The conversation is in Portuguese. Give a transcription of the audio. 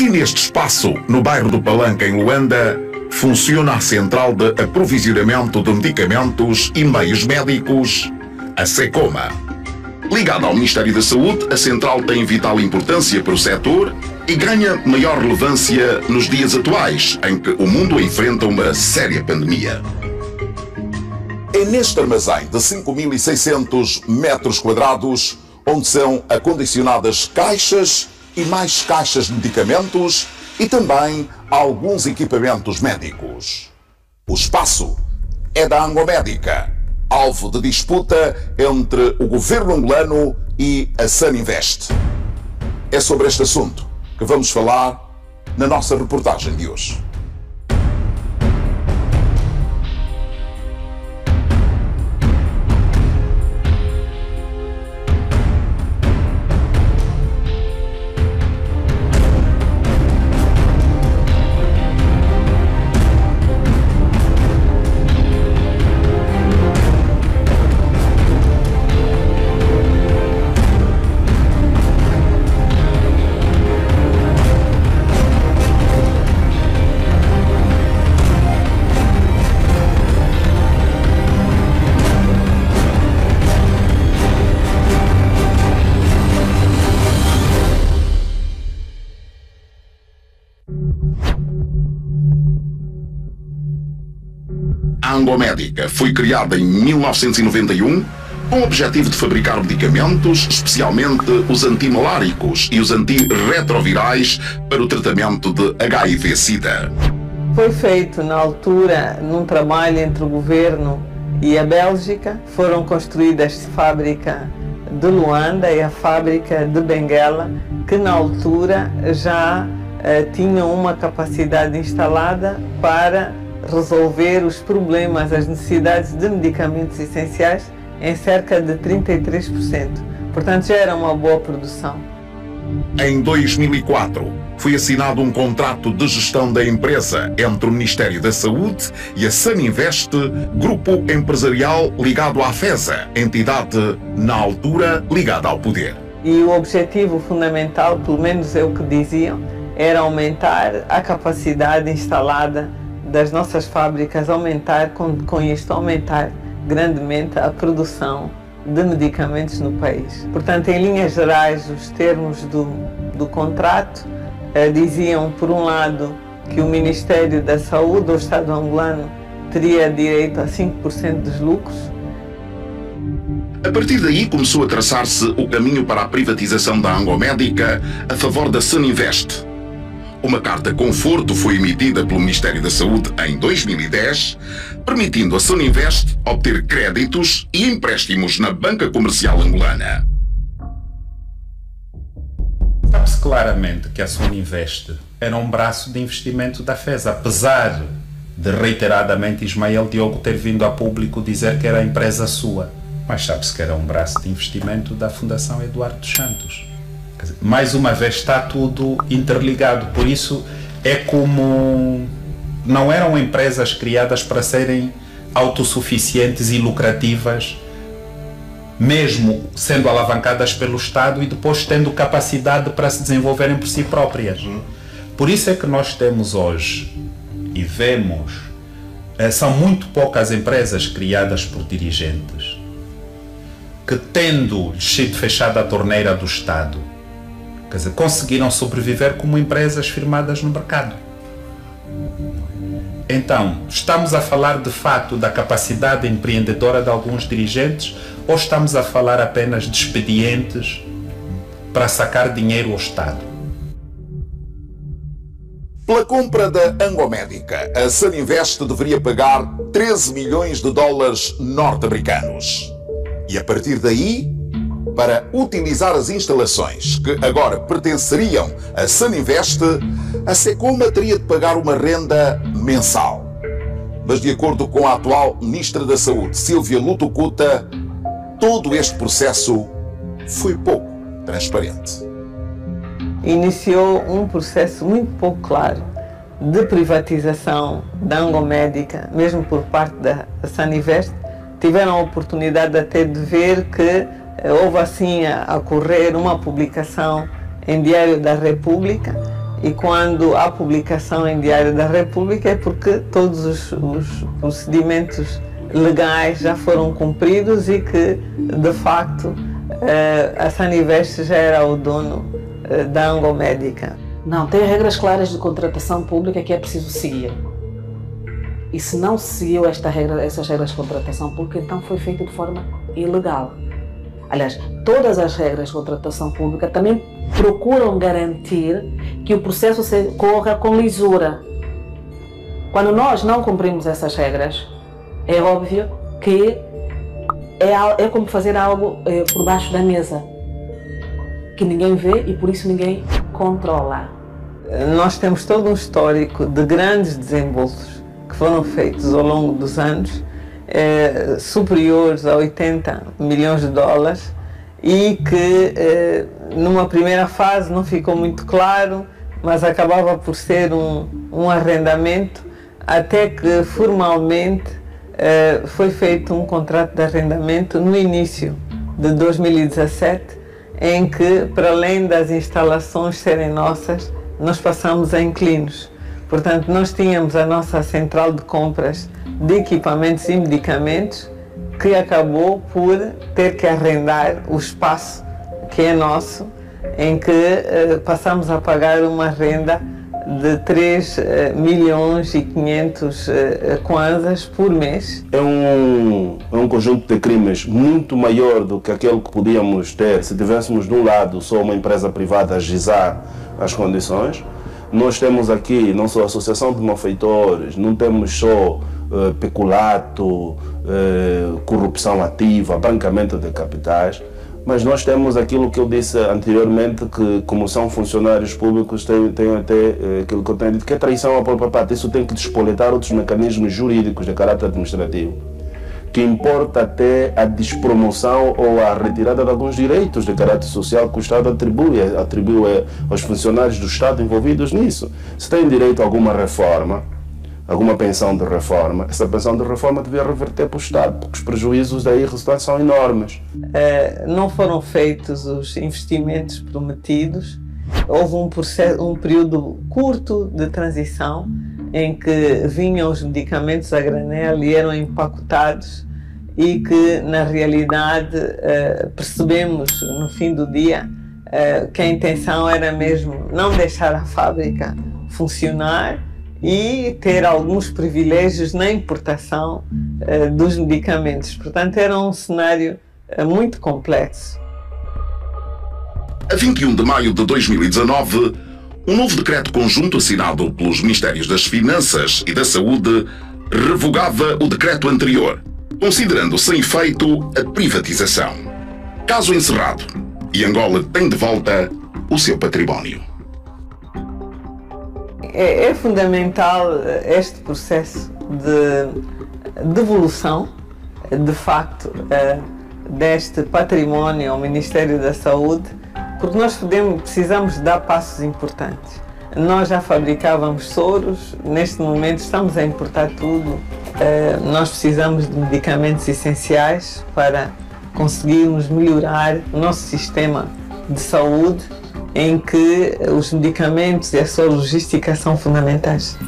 E neste espaço, no bairro do Palanque, em Luanda, funciona a central de aprovisionamento de medicamentos e meios médicos, a SECOMA. Ligada ao Ministério da Saúde, a central tem vital importância para o setor e ganha maior relevância nos dias atuais, em que o mundo enfrenta uma séria pandemia. É neste armazém de 5.600 metros quadrados onde são acondicionadas caixas e mais caixas de medicamentos e também alguns equipamentos médicos. O espaço é da Angomédica, alvo de disputa entre o governo angolano e a Saninvest. É sobre este assunto que vamos falar na nossa reportagem de hoje. A Angomédica foi criada em 1991 com o objetivo de fabricar medicamentos, especialmente os antimaláricos e os antirretrovirais para o tratamento de HIV-Sida. Foi feito na altura num trabalho entre o governo e a Bélgica. Foram construídas a fábrica de Luanda e a fábrica de Benguela, que na altura já tinham uma capacidade instalada para resolver os problemas, as necessidades de medicamentos essenciais em cerca de 33%. Portanto, já era uma boa produção. Em 2004, foi assinado um contrato de gestão da empresa entre o Ministério da Saúde e a Saninvest, grupo empresarial ligado à FESA, entidade, na altura, ligada ao poder. E o objetivo fundamental, pelo menos é o que diziam, era aumentar a capacidade instalada das nossas fábricas, aumentar grandemente a produção de medicamentos no país. Portanto, em linhas gerais, os termos do contrato diziam, por um lado, que o Ministério da Saúde, o Estado angolano, teria direito a 5% dos lucros. A partir daí começou a traçar-se o caminho para a privatização da Angomédica a favor da Saninvest. Uma carta conforto foi emitida pelo Ministério da Saúde em 2010, permitindo a Saninvest obter créditos e empréstimos na banca comercial angolana. Sabe-se claramente que a Saninvest era um braço de investimento da FESA, apesar de reiteradamente Ismael Diogo ter vindo a público dizer que era a empresa sua. Mas sabe-se que era um braço de investimento da Fundação Eduardo dos Santos. Mais uma vez está tudo interligado, por isso é como não eram empresas criadas para serem autossuficientes e lucrativas, mesmo sendo alavancadas pelo Estado e depois tendo capacidade para se desenvolverem por si próprias. Por isso é que nós temos hoje e vemos, são muito poucas empresas criadas por dirigentes que, tendo sido fechada a torneira do Estado, quer dizer, conseguiram sobreviver como empresas firmadas no mercado. Então, estamos a falar de fato da capacidade empreendedora de alguns dirigentes ou estamos a falar apenas de expedientes para sacar dinheiro ao Estado? Pela compra da Angomédica, a Saninvest deveria pagar 13 milhões de dólares norte-americanos. E a partir daí, para utilizar as instalações que agora pertenceriam à Saninvest, a SECOMA teria de pagar uma renda mensal. Mas, de acordo com a atual Ministra da Saúde, Sílvia Lutucuta, todo este processo foi pouco transparente. Iniciou um processo muito pouco claro de privatização da Angomédica, mesmo por parte da Saninvest. Tiveram a oportunidade até de ver que houve assim a ocorrer uma publicação em Diário da República E quando há publicação em Diário da República é porque todos os procedimentos legais já foram cumpridos e que, de facto, a Sanivest já era o dono da Angomédica. Não, tem regras claras de contratação pública que é preciso seguir. E se não se seguiu essas regras de contratação pública, então foi feito de forma ilegal. Aliás, todas as regras de contratação pública também procuram garantir que o processo corra com lisura. Quando nós não cumprimos essas regras, é óbvio que é como fazer algo por baixo da mesa, que ninguém vê e por isso ninguém controla. Nós temos todo um histórico de grandes desembolsos que foram feitos ao longo dos anos, superiores a 80 milhões de dólares, e que numa primeira fase não ficou muito claro, mas acabava por ser um arrendamento, até que formalmente foi feito um contrato de arrendamento no início de 2017, em que, para além das instalações serem nossas, nós passamos a inquilinos. Portanto, nós tínhamos a nossa central de compras de equipamentos e medicamentos, que acabou por ter que arrendar o espaço que é nosso, em que passamos a pagar uma renda de 3 milhões e 500 kwanzas por mês. É um conjunto de crimes muito maior do que aquele que podíamos ter se tivéssemos de um lado só uma empresa privada a ajuizar as condições. Nós temos aqui não só a associação de malfeitores, não temos só peculato, corrupção ativa, branqueamento de capitais, mas nós temos aquilo que eu disse anteriormente, que como são funcionários públicos, tem até aquilo que eu tenho dito, que é traição à própria parte. Isso tem que despoletar outros mecanismos jurídicos de caráter administrativo, que importa até a despromoção ou a retirada de alguns direitos de caráter social que o Estado atribui aos funcionários do Estado envolvidos nisso. Se tem direito a alguma reforma, alguma pensão de reforma, essa pensão de reforma devia reverter para o Estado, porque os prejuízos daí resultantes são enormes. Não foram feitos os investimentos prometidos, houve um período curto de transição em que vinham os medicamentos a granel e eram empacotados, e que na realidade percebemos no fim do dia que a intenção era mesmo não deixar a fábrica funcionar e ter alguns privilégios na importação dos medicamentos. Portanto, era um cenário muito complexo. A 21 de maio de 2019, um novo decreto conjunto assinado pelos Ministérios das Finanças e da Saúde revogava o decreto anterior, considerando sem efeito a privatização. Caso encerrado, e Angola tem de volta o seu património. É fundamental este processo de devolução, de facto, deste património ao Ministério da Saúde, porque nós precisamos dar passos importantes. Nós já fabricávamos soros, neste momento estamos a importar tudo. Nós precisamos de medicamentos essenciais para conseguirmos melhorar o nosso sistema de saúde, em que os medicamentos e a sua logística são fundamentais.